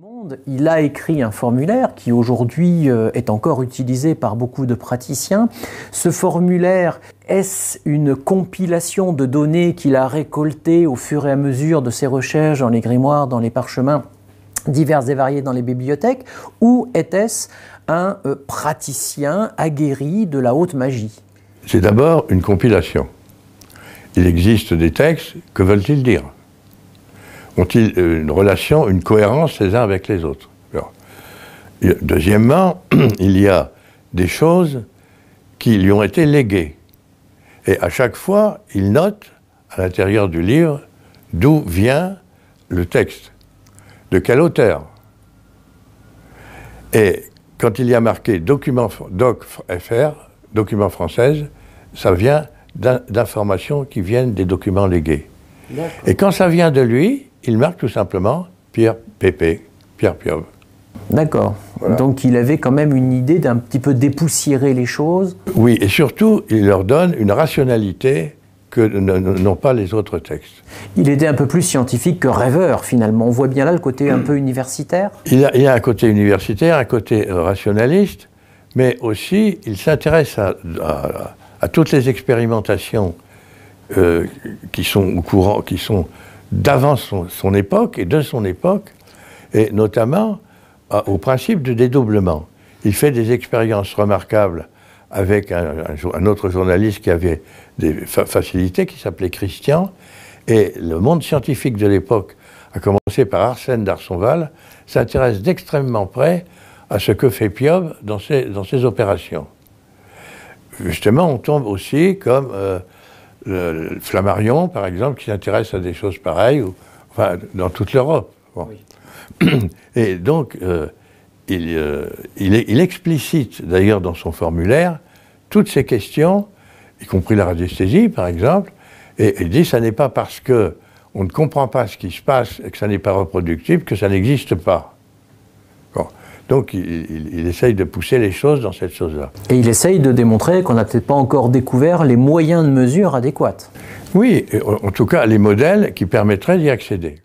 monde, il a écrit un formulaire qui aujourd'hui est encore utilisé par beaucoup de praticiens. Ce formulaire, est-ce une compilation de données qu'il a récoltées au fur et à mesure de ses recherches dans les grimoires, dans les parchemins divers et variés dans les bibliothèques, ou était-ce un praticien aguerri de la haute magie? C'est d'abord une compilation. Il existe des textes, que veulent-ils dire? Ont-ils une relation, une cohérence les uns avec les autres? Alors, deuxièmement, il y a des choses qui lui ont été léguées. Et à chaque fois, il note à l'intérieur du livre d'où vient le texte, de quel auteur. Et quand il y a marqué document FR, document française, ça vient d'informations qui viennent des documents légués. Et quand ça vient de lui, il marque tout simplement Pierre Pépé, Pierre Piob. D'accord. Voilà. Donc il avait quand même une idée d'un petit peu dépoussiérer les choses. Oui, et surtout, il leur donne une rationalité que n'ont pas les autres textes. Il était un peu plus scientifique que rêveur, finalement. On voit bien là le côté un peu universitaire. Il y a un côté universitaire, un côté rationaliste, mais aussi il s'intéresse à toutes les expérimentations qui sont au courant, qui sont d'avant son époque et de son époque, et notamment au principe de dédoublement. Il fait des expériences remarquables avec un autre journaliste qui avait des facilités, qui s'appelait Christian, et le monde scientifique de l'époque, à commencer par Arsène d'Arsonval, s'intéresse d'extrêmement près à ce que fait Piob dans ses opérations. Justement, on tombe aussi comme le Flammarion, par exemple, qui s'intéresse à des choses pareilles, enfin, dans toute l'Europe. Bon. Oui. Et donc, il explicite, d'ailleurs, dans son formulaire, toutes ces questions, y compris la radiesthésie, par exemple, et il dit que ça n'est pas parce qu'on ne comprend pas ce qui se passe et que ça n'est pas reproductible que ça n'existe pas. Bon. Donc, il essaye de pousser les choses dans cette chose-là. Et il essaye de démontrer qu'on n'a peut-être pas encore découvert les moyens de mesure adéquats. Oui, en tout cas, les modèles qui permettraient d'y accéder.